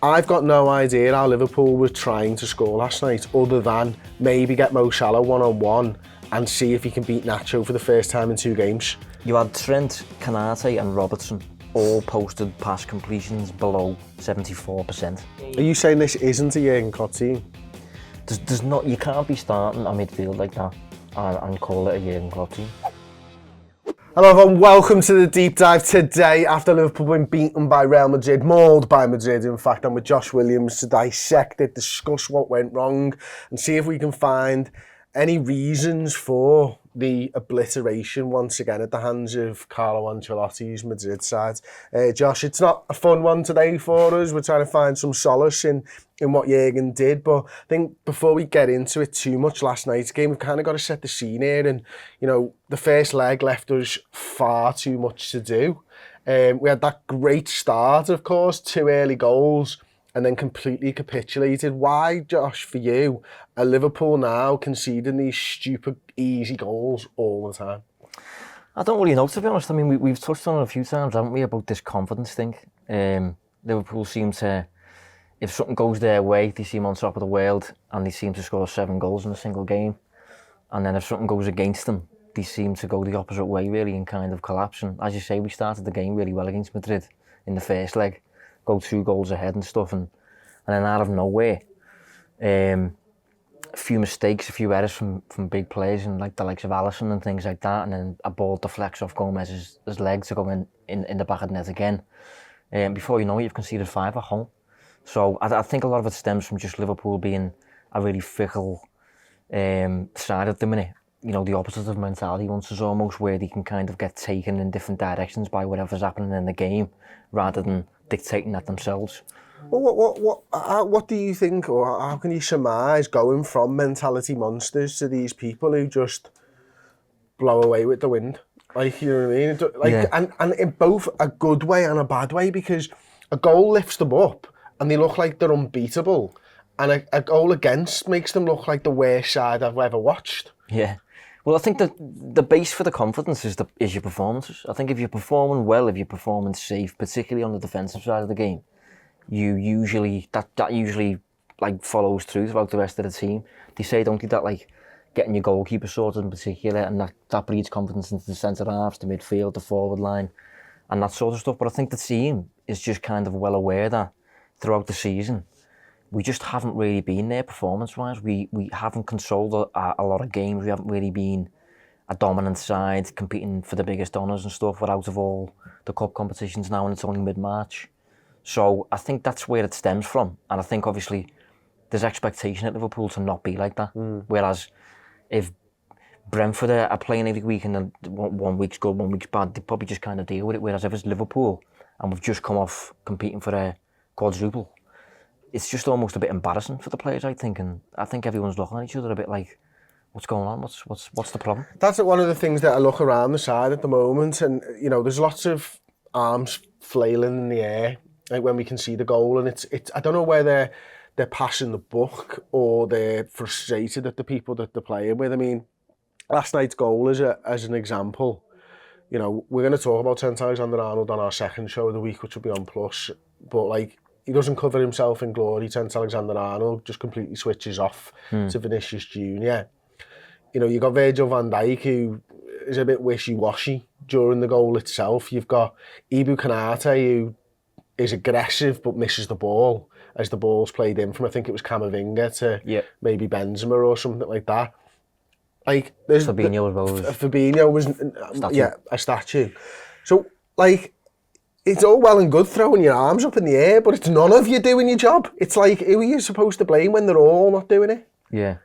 I've got no idea how Liverpool were trying to score last night, other than maybe get Mo Salah one-on-one and see if he can beat Nacho for the first time in 2 games. You had Trent, Canate and Robertson all posted pass completions below 74%. Are you saying this isn't a Jurgen Klopp team? There's not, you can't be starting a midfield like that and call it a Jurgen Klopp team. Hello everyone, welcome to the deep dive today after Liverpool being beaten by Real Madrid, mauled by Madrid in fact. I'm with Josh Williams to dissect it, discuss what went wrong and see if we can find any reasons for the obliteration once again at the hands of Carlo Ancelotti's Madrid side. Josh, it's not a fun one today for us. We're trying to find some solace in what Jurgen did, but I think before we get into it too much last night's game, we've kind of got to set the scene here. And, you know, the first leg left us far too much to do. We had that great start, of course, 2 early goals, and then completely capitulated. Why, Josh, for you, are Liverpool now conceding these stupid, easy goals all the time? I don't really know, to be honest. I mean, we've touched on it a few times, haven't we, about this confidence thing. Liverpool seem to, if something goes their way, they seem on top of the world, and they seem to score 7 goals in a single game. And then if something goes against them, they seem to go the opposite way, really, and kind of collapse. And as you say, we started the game really well against Madrid in the first leg. Go 2 goals ahead and stuff, and then out of nowhere, a few mistakes, a few errors from big players, and like the likes of Alisson and things like that, and then a ball deflects off Gomez's leg to go in the back of the net again. Before you know it, you've conceded 5 at home. So I think a lot of it stems from just Liverpool being a really fickle side at the minute. You know, the opposite of mentality once is almost where they can kind of get taken in different directions by whatever's happening in the game, rather than dictating that themselves. Well, what do you think, or how can you surmise going from mentality monsters to these people who just blow away with the wind? Like, you know what I mean? Like, yeah. And in both a good way and a bad way, because a goal lifts them up and they look like they're unbeatable, and a goal against makes them look like the worst side I've ever watched. Yeah. Well, I think that the base for the confidence is your performances. I think if you're performing well, if you're performing safe, particularly on the defensive side of the game, you usually that usually like follows through throughout the rest of the team. They say, don't they, that like getting your goalkeeper sorted in particular, and that breeds confidence into the centre halves, the midfield, the forward line, and that sort of stuff. But I think the team is just kind of well aware that throughout the season, we just haven't really been there performance-wise. We haven't controlled a lot of games. We haven't really been a dominant side competing for the biggest honours and stuff. We're out of all the cup competitions now, and it's only mid-March. So I think that's where it stems from. And I think obviously there's expectation at Liverpool to not be like that. Whereas if Brentford are playing every week and then 1 week's good, 1 week's bad, they probably just kind of deal with it. Whereas if it's Liverpool and we've just come off competing for a quadruple, it's just almost a bit embarrassing for the players, I think, and I think everyone's looking at each other a bit like, what's going on? What's the problem? That's one of the things that I look around the side at the moment, and you know, there's lots of arms flailing in the air, like when we can see the goal, and it's I don't know whether they're passing the buck or they're frustrated at the people that they're playing with. I mean, last night's goal as an example. You know, we're going to talk about Trent Alexander-Arnold on our second show of the week, which will be on Plus, but like, he doesn't cover himself in glory. Trent Alexander-Arnold just completely switches off to Vinicius Jr. You know, you've got Virgil van Dijk, who is a bit wishy-washy during the goal itself. You've got Ibu Konate, who is aggressive but misses the ball as the ball's played in from, I think it was Camavinga to maybe Benzema or something like that. Like, there's Fabinho as well. Fabinho was a statue. So, like, it's all well and good throwing your arms up in the air, but it's none of you doing your job. It's like, who are you supposed to blame when they're all not doing it? Yeah.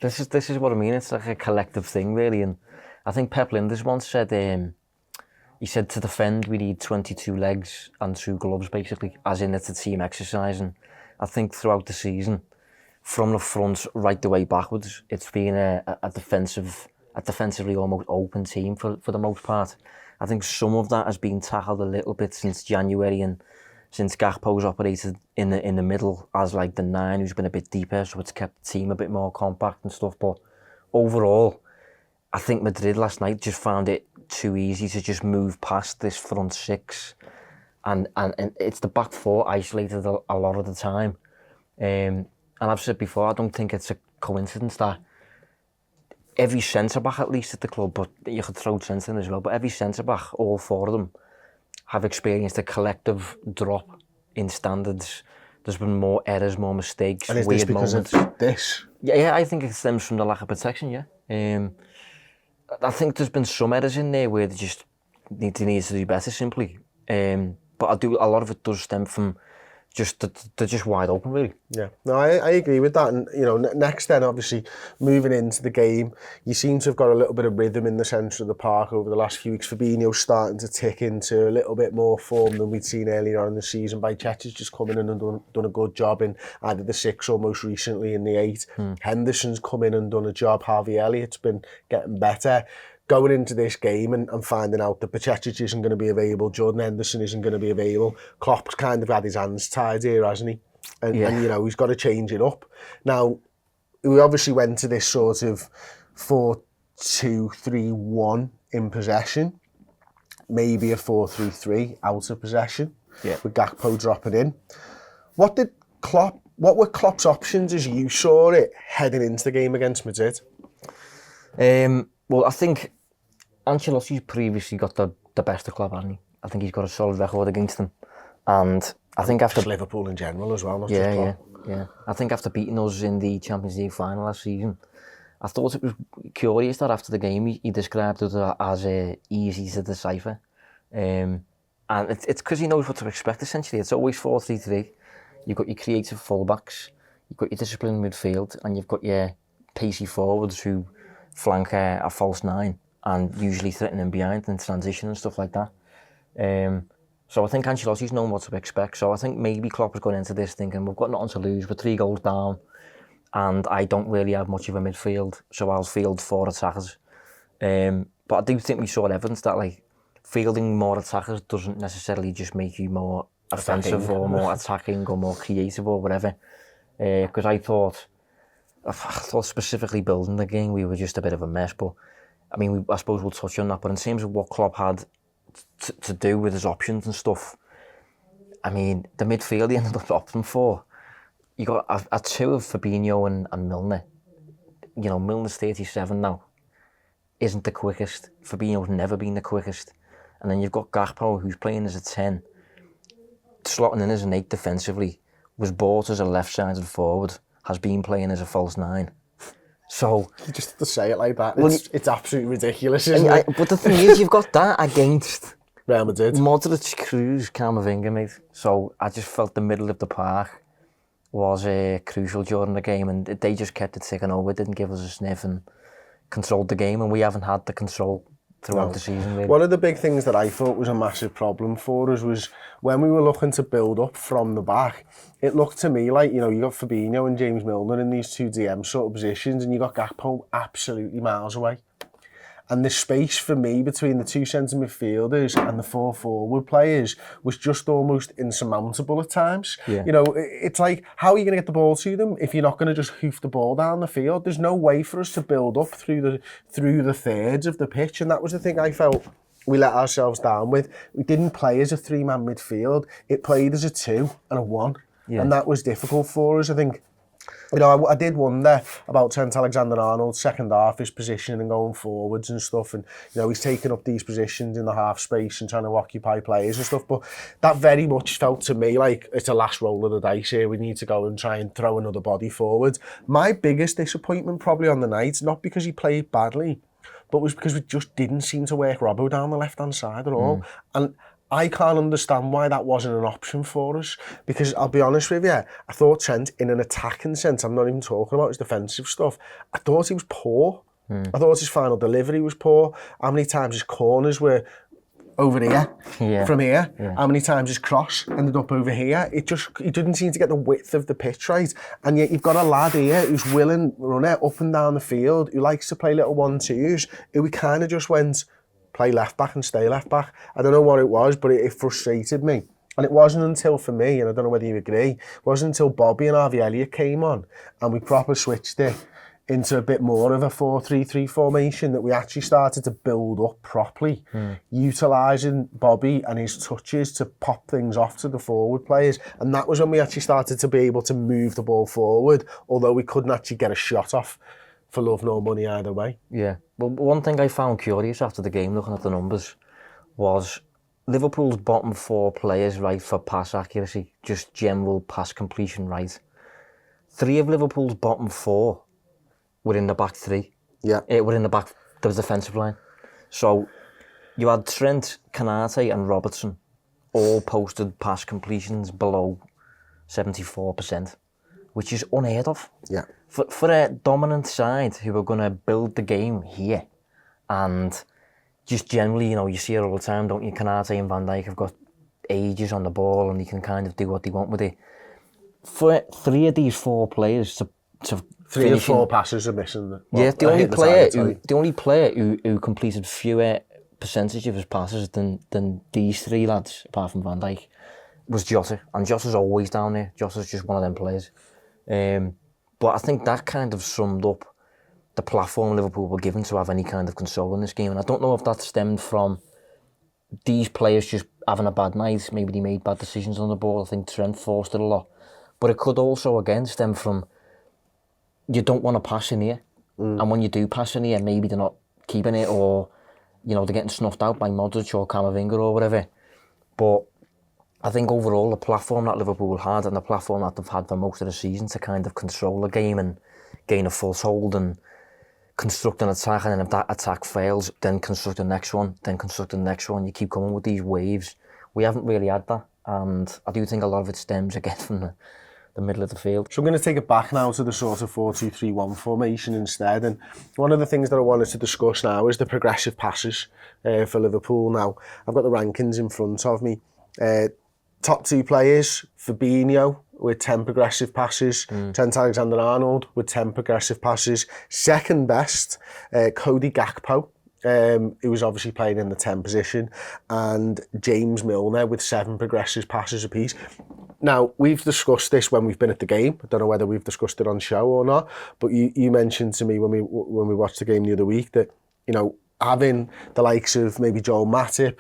This is what I mean. It's like a collective thing, really. And I think Pep Lijnders once said, he said to defend, we need 22 legs and 2 gloves, basically, as in it's a team exercise. And I think throughout the season, from the front right the way backwards, it's been a defensively almost open team for the most part. I think some of that has been tackled a little bit since January, and since Gakpo's operated in the middle as like the 9 who's been a bit deeper, so it's kept the team a bit more compact and stuff. But overall, I think Madrid last night just found it too easy to just move past this front 6 and it's the back four isolated a lot of the time. And I've said before, I don't think it's a coincidence that every centre-back, at least at the club, but you could throw Trent in as well, but every centre-back, all four of them, have experienced a collective drop in standards. There's been more errors, more mistakes, and is weird this because moments. Of this? Yeah, I think it stems from the lack of protection, yeah. I think there's been some errors in there where they just need to do better, simply. But a lot of it does stem from they're just wide open, really. Yeah, no, I agree with that. And, you know, next then, obviously, moving into the game, you seem to have got a little bit of rhythm in the centre of the park over the last few weeks. Fabinho's starting to tick into a little bit more form than we'd seen earlier on in the season. Bajceti's just come in and done a good job in either the 6 or most recently in the 8. Henderson's come in and done a job. Harvey Elliott's been getting better. Going into this game and finding out that Bajcetic isn't going to be available, Jordan Henderson isn't going to be available. Klopp's kind of had his hands tied here, hasn't he? And you know, he's got to change it up. Now, we obviously went to this sort of 4-2-3-1 in possession, maybe a 4-3-3 out of possession, with Gakpo dropping in. What were Klopp's options as you saw it heading into the game against Madrid? Well, I think Ancelotti's previously got the best of Klopp, hasn't he? I think he's got a solid record against them. And I think after... Liverpool in general as well, not just Klopp. Yeah. I think after beating us in the Champions League final last season, I thought it was curious that after the game he described it as easy to decipher. And it's because he knows what to expect, essentially. It's always 4-3-3. You've got your creative fullbacks, you've got your disciplined midfield, and you've got your pacey forwards who flank a false 9 and usually threatening behind in transition and stuff like that. So I think Ancelotti's known what to expect. So I think maybe Klopp was going into this thinking, we've got nothing to lose, we're 3 goals down, and I don't really have much of a midfield, so I'll field 4 attackers. But I do think we saw evidence that, like, fielding more attackers doesn't necessarily just make you more offensive or more attacking or more creative or whatever. Because I thought specifically building the game, we were just a bit of a mess. But I mean, I suppose we'll touch on that. But in terms of what Klopp had to do with his options and stuff, I mean, the midfield he ended up opting for, you got a 2 of Fabinho and Milner. You know, Milner's 37 now, isn't the quickest. Fabinho's never been the quickest. And then you've got Gakpo, who's playing as a 10, slotting in as an 8 defensively, was bought as a left-sided forward, has been playing as a false 9. So you just have to say it like that. It's absolutely ridiculous, isn't it? But the thing is, you've got that against Real Madrid, Modric, Kroos, Camavinga, mate. So I just felt the middle of the park was crucial during the game, and they just kept it ticking over, didn't give us a sniff, and controlled the game. And we haven't had the control throughout the season, really. One of the big things that I thought was a massive problem for us was when we were looking to build up from the back, it looked to me like, you know, you got Fabinho and James Milner in these 2 DM sort of positions, and you got Gakpo absolutely miles away. And the space for me between the 2 centre midfielders and the 4 forward players was just almost insurmountable at times. Yeah. You know, it's like, how are you going to get the ball to them if you're not going to just hoof the ball down the field? There's no way for us to build up through the thirds of the pitch, and that was the thing I felt we let ourselves down with. We didn't play as a 3-man midfield. It played as a 2 and a 1, and that was difficult for us, I think. You know, I did wonder about Trent Alexander-Arnold's second half, his positioning and going forwards and stuff. And, you know, he's taking up these positions in the half space and trying to occupy players and stuff. But that very much felt to me like it's a last roll of the dice here. We need to go and try and throw another body forward. My biggest disappointment probably on the night, not because he played badly, but was because we just didn't seem to work Robbo down the left-hand side at all. And I can't understand why that wasn't an option for us, because I'll be honest with you, I thought Trent, in an attacking sense, I'm not even talking about his defensive stuff, I thought he was poor. I thought his final delivery was poor. How many times his corners were over here, from here? How many times his cross ended up over here? He didn't seem to get the width of the pitch right. And yet you've got a lad here who's willing runner up and down the field, who likes to play little 1-2s, who we kind of just went, play left back and stay left back. I don't know what it was, but it frustrated me. And it wasn't until, for me, and I don't know whether you agree, it wasn't until Bobby and Harvey Elliott came on and we proper switched it. into a bit more of a 4-3-3 formation, that we actually started to build up properly, utilising Bobby and his touches to pop things off to the forward players. And that was when we actually started to be able to move the ball forward, although we couldn't actually get a shot off for love nor money either way. Yeah. Well, one thing I found curious after the game, looking at the numbers, was Liverpool's bottom 4 players, right, for pass accuracy, just general pass completion, right? 3 of Liverpool's bottom 4 were in the back 3. Yeah. Were in the back, the defensive line. So you had Trent, Kanate and Robertson all posted pass completions below 74%, which is unheard of. Yeah. For a dominant side who are going to build the game here, and just generally, you know, you see it all the time, don't you? Kanate and Van Dijk have got ages on the ball and they can kind of do what they want with it. For 3 of these 4 players to 3 or 4 passes are missing. Well, yeah, the only player who completed fewer percentage of his passes than these 3 lads, apart from Van Dijk, was Jota. And Jota's always down there. Jota's just one of them players. But I think that kind of summed up the platform Liverpool were given to have any kind of control in this game. And I don't know if that stemmed from these players just having a bad night. Maybe they made bad decisions on the ball. I think Trent forced it a lot. But it could also, again, stem from you don't want to pass in here. And when you do pass in here, maybe they're not keeping it, or, you know, they're getting snuffed out by Modric or Camavinga or whatever. But I think overall the platform that Liverpool had, and the platform that they've had for most of the season to kind of control the game and gain a foothold and construct an attack, and then if that attack fails, then construct the next one, then construct the next one. You keep coming with these waves. We haven't really had that, and I do think a lot of it stems again from the middle of the field. So I'm going to take it back now to the sort of 4-2-3-1 formation instead. And one of the things that I wanted to discuss now is the progressive passes for Liverpool. Now, I've got the rankings in front of me. Top 2 players, Fabinho with 10 progressive passes, Trent Alexander-Arnold with 10 progressive passes. Second best, Cody Gakpo, who was obviously playing in the 10 position, and James Milner with 7 progressive passes apiece. Now, we've discussed this when we've been at the game. I don't know whether we've discussed it on show or not, but you mentioned to me when we watched the game the other week that, you know, having the likes of maybe Joel Matip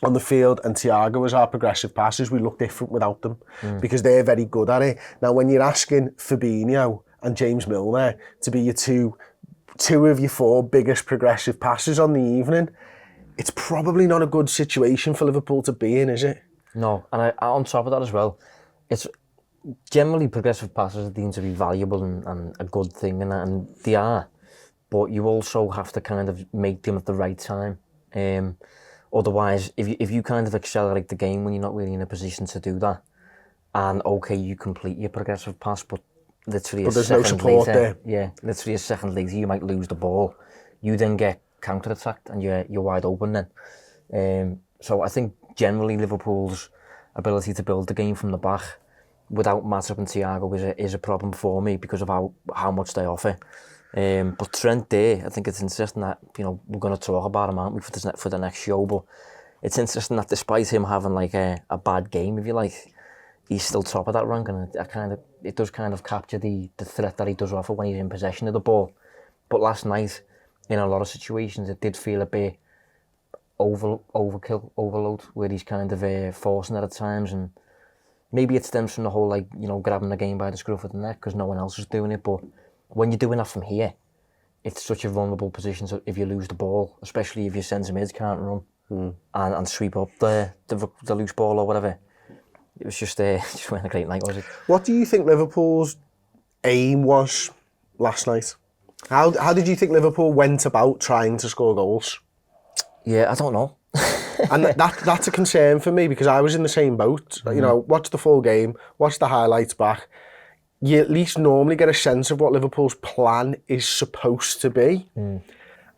on the field and Thiago as our progressive passers, we look different without them because they're very good at it. Now, when you're asking Fabinho and James Milner to be your two of your 4 biggest progressive passes on the evening, it's probably not a good situation for Liverpool to be in, is it? No, and on top of that as well, it's generally progressive passes are deemed to be valuable and a good thing, and they are, but you also have to kind of make them at the right time. Otherwise, if you kind of accelerate the game when you're not really in a position to do that, and okay, you complete your progressive pass, but literally a second later, literally a second later, you might lose the ball. You then get counter-attacked and you're wide open then. So I think generally Liverpool's ability to build the game from the back without Matip and Thiago is a problem for me because of how much they offer. But Trent there, I think it's interesting that, you know, we're going to talk about him, aren't we, for the next show, but it's interesting that despite him having like a bad game, if you like, he's still top of that rank, and it does kind of capture the threat that he does offer when he's in possession of the ball. But last night, in a lot of situations, it did feel a bit overload, where he's kind of forcing it at times, and maybe it stems from the whole, like, you know, grabbing the game by the scruff of the neck because no one else is doing it. But when you're doing that from here, it's such a vulnerable position. So if you lose the ball, especially if your centre mids can't run and sweep up the loose ball or whatever, it was just wasn't a great night, was it? What do you think Liverpool's aim was last night? How did you think Liverpool went about trying to score goals? Yeah, I don't know. And that's a concern for me because I was in the same boat. You know, watch the full game, watch the highlights back. You at least normally get a sense of what Liverpool's plan is supposed to be.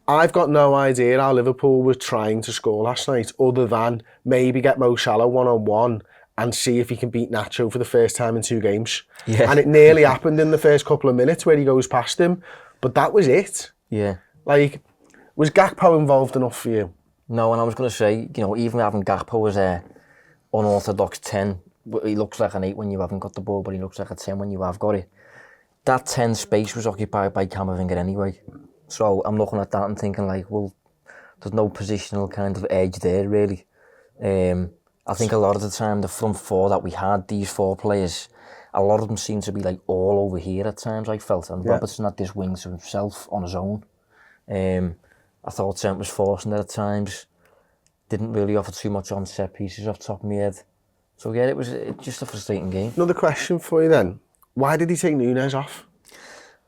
I've got no idea how Liverpool was trying to score last night, other than maybe get Mo Salah one-on-one and see if he can beat Nacho for the first time in 2 games. Yeah. And it nearly happened in the first couple of minutes where he goes past him. But that was it. Yeah. Like, was Gakpo involved enough for you? No, and I was going to say, you know, even having Gakpo as a unorthodox 10, he looks like an 8 when you haven't got the ball, but he looks like a 10 when you have got it. that 10 space was occupied by Camavinga anyway. So I'm looking at that and thinking like, well, there's no positional kind of edge there really. I think a lot of the time the front four that we had, these four players, a lot of them seem to be like all over here at times, I felt. And Robertson had this wing to himself on his own. I thought Trent was forcing it at times. Didn't really offer too much on set pieces off the top of my head. So yeah, it was just a frustrating game. Another question for you then. Why did he take Núñez off?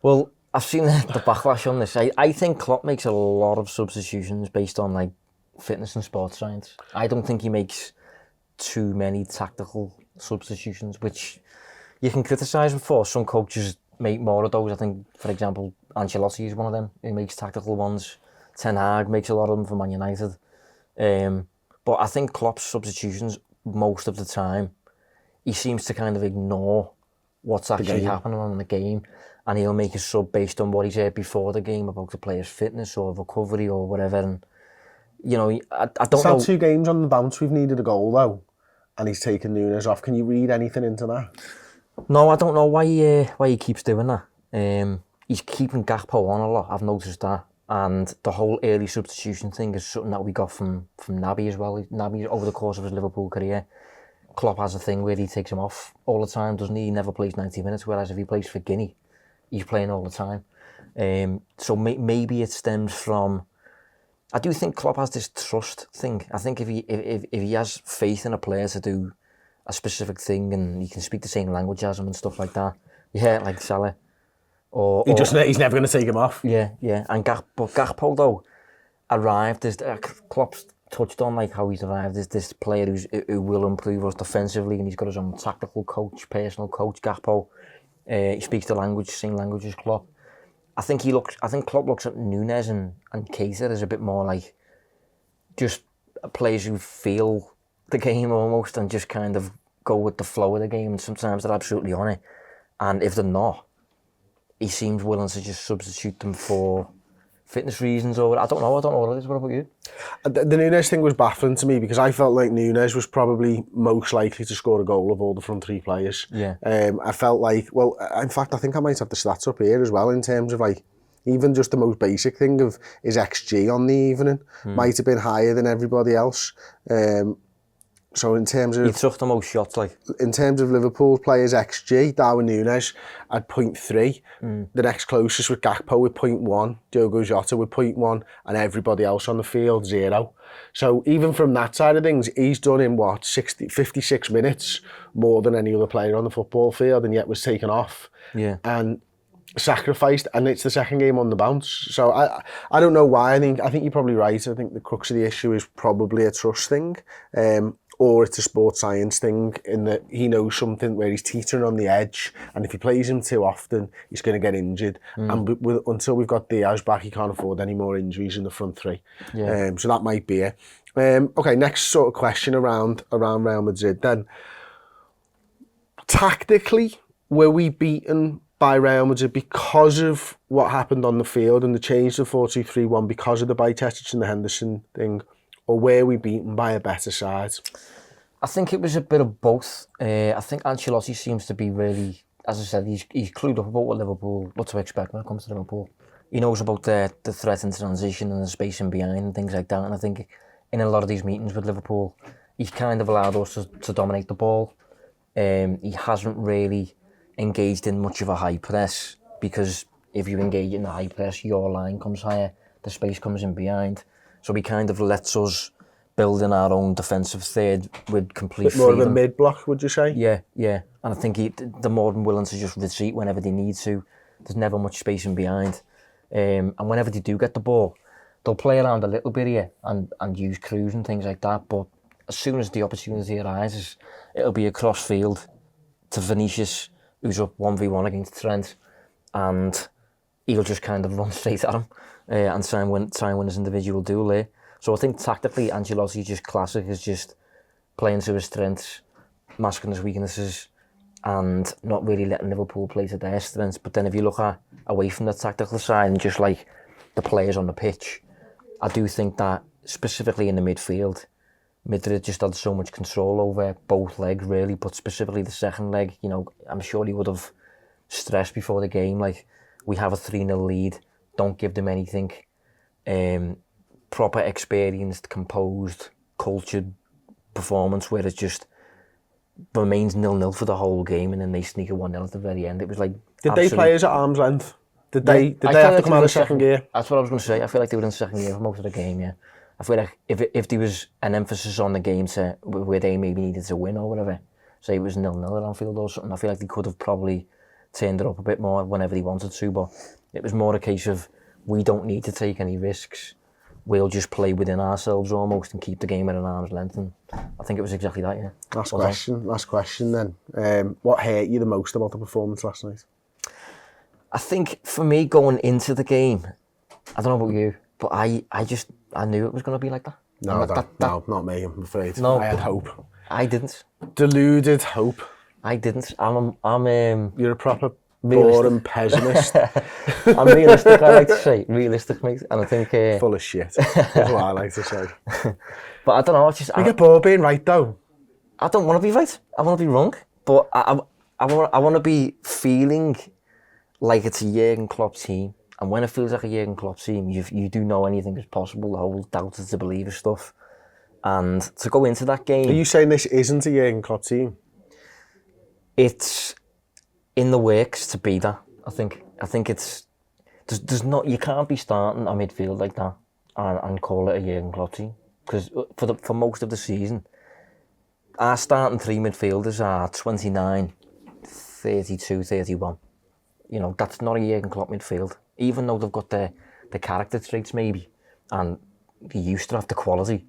Well, I've seen the backlash on this. I think Klopp makes a lot of substitutions based on like fitness and sports science. I don't think he makes too many tactical substitutions, which you can criticise him for. Some coaches make more of those. I think, for example, Ancelotti is one of them who makes tactical ones. Ten Hag makes a lot of them for Man United. But I think Klopp's substitutions, most of the time, he seems to kind of ignore what's actually happening in the game, and he'll make a sub based on what he's heard before the game about the player's fitness or recovery or whatever. And you know, I don't know. 2 games on the bounce, we've needed a goal though, and he's taken Núñez off. Can you read anything into that? No, I don't know why he keeps doing that. He's keeping Gakpo on a lot. I've noticed that. And the whole early substitution thing is something that we got from Naby as well. Naby, over the course of his Liverpool career, Klopp has a thing where he takes him off all the time, doesn't he? He never plays 90 minutes, whereas if he plays for Guinea, he's playing all the time. So maybe it stems from... I do think Klopp has this trust thing. I think if he has faith in a player to do a specific thing and he can speak the same language as him and stuff like that, yeah, like Salah. He's never going to take him off. Yeah. And Gakpo though arrived as Klopp's touched on like how he's arrived as this player who will improve us defensively, and he's got his own tactical coach, personal coach. Gakpo, he speaks the language, same language as Klopp. I think Klopp looks at Núñez and Keita as a bit more like just players who feel the game almost and just kind of go with the flow of the game. And sometimes they're absolutely on it, and if they're not, he seems willing to just substitute them for fitness reasons or I don't know what it is. What about you? The Núñez thing was baffling to me because I felt like Núñez was probably most likely to score a goal of all the front 3 players. Yeah. I felt like, well, in fact, I think I might have the stats up here as well in terms of like, even just the most basic thing of his XG on the evening might have been higher than everybody else. So in terms of... He took the most shots, like... In terms of Liverpool players' XG, Darwin Núñez had 0.3. The next closest was Gakpo with 0.1, Diogo Jota with 0.1, and everybody else on the field, 0. So even from that side of things, he's done in, 56 minutes more than any other player on the football field, and yet was taken off. Yeah. And sacrificed, and it's the second game on the bounce. So I don't know why. I think you're probably right. I think the crux of the issue is probably a trust thing. Or it's a sports science thing in that he knows something where he's teetering on the edge, and if he plays him too often, he's going to get injured. And until we've got Diaz back, he can't afford any more injuries in the front 3. Yeah. So that might be it. Okay, next sort of question around Real Madrid then. Tactically, were we beaten by Real Madrid because of what happened on the field and the change to 4-2-3-1 because of the Bajcetic and the Henderson thing? Or were we beaten by a better side? I think it was a bit of both. I think Ancelotti seems to be really, as I said, he's clued up about what to expect when it comes to Liverpool. He knows about the threat and transition and the space in behind and things like that. And I think in a lot of these meetings with Liverpool, he's kind of allowed us to dominate the ball. He hasn't really engaged in much of a high press because if you engage in the high press, your line comes higher, the space comes in behind. So he kind of lets us build in our own defensive third with complete freedom. More of a mid-block, would you say? Yeah. And I think they're more than willing to just retreat whenever they need to. There's never much space in behind. And whenever they do get the ball, they'll play around a little bit here and use crews and things like that. But as soon as the opportunity arises, it'll be across field to Vinicius, who's up 1v1 against Trent, and he'll just kind of run straight at him. And try and win his individual duel there. So I think tactically, Ancelotti just classic is just playing to his strengths, masking his weaknesses, and not really letting Liverpool play to their strengths. But then if you look at away from the tactical side and just like the players on the pitch, I do think that specifically in the midfield, Madrid just had so much control over both legs really, but specifically the second leg. You know, I'm sure he would have stress before the game. Like, we have a 3-0 lead, don't give them anything. Proper experienced, composed, cultured performance where it just remains 0-0 for the whole game, and then they sneak a 1-0 at the very end. It was like... Did they play us at arm's length? Did they have to come out of second gear? That's what I was going to say. I feel like they were in second gear for most of the game, yeah. I feel like if there was an emphasis on the game where they maybe needed to win or whatever, say it was 0-0 at Anfield or something, I feel like they could have probably turned it up a bit more whenever they wanted to, but it was more a case of, we don't need to take any risks. We'll just play within ourselves almost and keep the game at an arm's length, and I think it was exactly that, yeah. Last question then. What hurt you the most about the performance last night? I think for me, going into the game, I don't know about you, but I knew it was going to be like that. No, not me, I'm afraid. No, I had hope. I didn't. Deluded hope. I didn't. You're a proper boring pessimist. I'm realistic, I like to say. Realistic, mate. And I think... Full of shit. That's what I like to say. But I don't know, it's just... I get bored being right, though. I don't want to be right. I want to be wrong. But I want to be feeling like it's a Jurgen Klopp team. And when it feels like a Jurgen Klopp team, you do know anything is possible, the whole doubted to believer stuff. And to go into that game... Are you saying this isn't a Jurgen Klopp team? It's in the works to be that, I think. I think it's... There's not... You can't be starting a midfield like that and call it a Jurgen Klopp team. Because for most of the season, our starting three midfielders are 29, 32, 31. You know, that's not a Jurgen Klopp midfield. Even though they've got the character traits maybe, and they used to have the quality.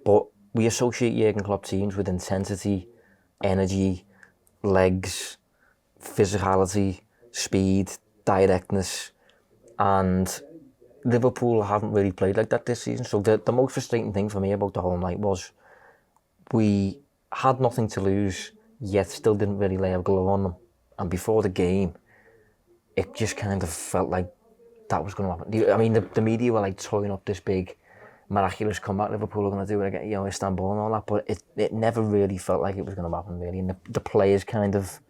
But we associate Jurgen Klopp teams with intensity, energy, legs, physicality, speed, directness, and Liverpool haven't really played like that this season. So the most frustrating thing for me about the whole night was we had nothing to lose, yet still didn't really lay a glove on them. And before the game, it just kind of felt like that was going to happen. I mean, the media were like throwing up this big miraculous comeback Liverpool are going to do it again, you know, Istanbul and all that, but it never really felt like it was going to happen, really. And the players kind of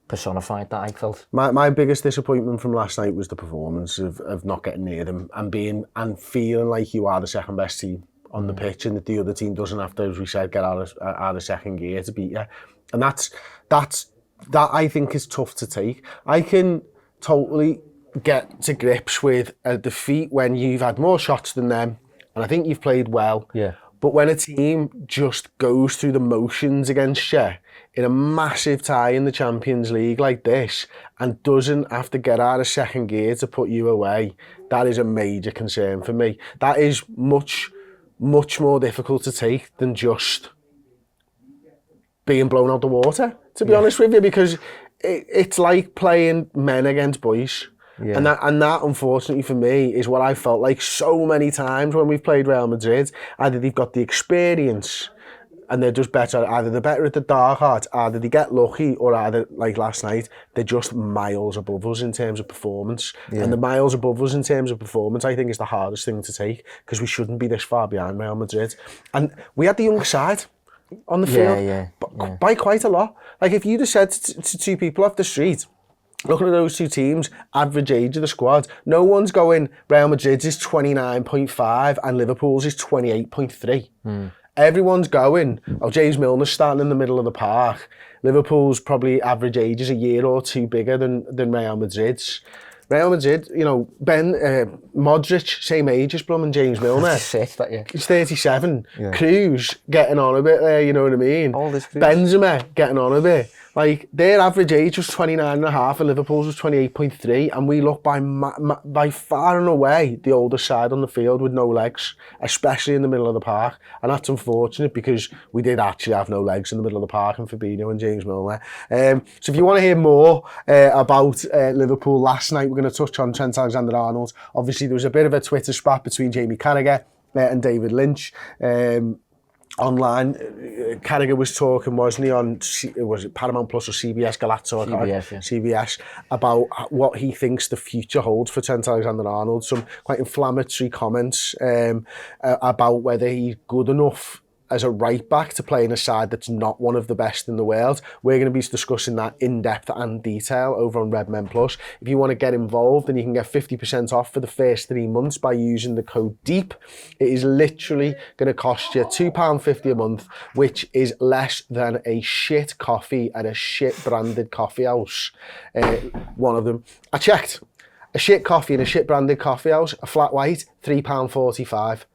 personified that, I felt. My biggest disappointment from last night was the performance of not getting near them and feeling like you are the second best team on the pitch, and that the other team doesn't have to, as we said, get out of second gear to beat you. And that I think is tough to take. I can totally get to grips with a defeat when you've had more shots than them, and I think you've played well. Yeah. But when a team just goes through the motions against you in a massive tie in the Champions League like this and doesn't have to get out of second gear to put you away, that is a major concern for me. That is much, much more difficult to take than just being blown out the water, to be honest with you, because it's like playing men against boys. Yeah. And that, unfortunately for me, is what I felt like so many times when we've played Real Madrid. Either they've got the experience and they're just better, either they're better at the dark art, either they get lucky, or either, like last night, they're just miles above us in terms of performance. Yeah. And the miles above us in terms of performance, I think, is the hardest thing to take, because we shouldn't be this far behind Real Madrid. And we had the young side on the field by quite a lot. Like, if you'd have said to two people off the street, looking at those two teams, average age of the squad, no one's going, Real Madrid's is 29.5 and Liverpool's is 28.3. Everyone's going, James Milner's starting in the middle of the park. Liverpool's probably average age is a year or two bigger than Real Madrid's. Real Madrid, you know, Modric, same age as Blum and James Milner. He's 37. Yeah. Kroos getting on a bit there, you know what I mean? All this Benzema getting on a bit. Like, their average age was 29.5 and Liverpool's was 28.3, and we look by far and away the older side on the field with no legs, especially in the middle of the park. And that's unfortunate, because we did actually have no legs in the middle of the park, and Fabinho and James Milner. So if you want to hear more about Liverpool last night, we're going to touch on Trent Alexander-Arnold. Obviously, there was a bit of a Twitter spat between Jamie Carragher and David Lynch. Online, Carragher was talking, wasn't he, on was it Paramount Plus or CBS Galactor? CBS, about what he thinks the future holds for Trent Alexander-Arnold. Some quite inflammatory comments about whether he's good enough as a right back to play in a side that's not one of the best in the world. We're going to be discussing that in depth and detail over on Redmen Plus. If you want to get involved, then you can get 50% off for the first 3 months by using the code DEEP. It is literally going to cost you £2.50 a month, which is less than a shit coffee at a shit branded coffee house. One of them. I checked. A shit coffee in a shit branded coffee house, a flat white, £3.45.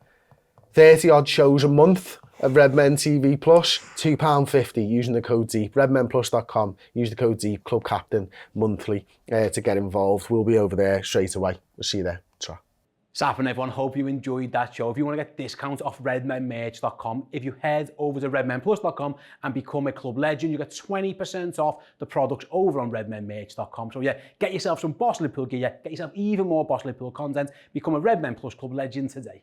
30 odd shows a month of Redmen TV Plus, £2.50 using the code DEEP. Redmenplus.com, use the code DEEP, Club Captain, monthly to get involved. We'll be over there straight away. We'll see you there. Ta. Sapping everyone, hope you enjoyed that show. If you want to get discounts off redmenmerch.com, if you head over to redmenplus.com and become a club legend, you get 20% off the products over on redmenmerch.com. So yeah, get yourself some Boss Liverpool gear, get yourself even more Boss Liverpool content, become a Redmen Plus club legend today.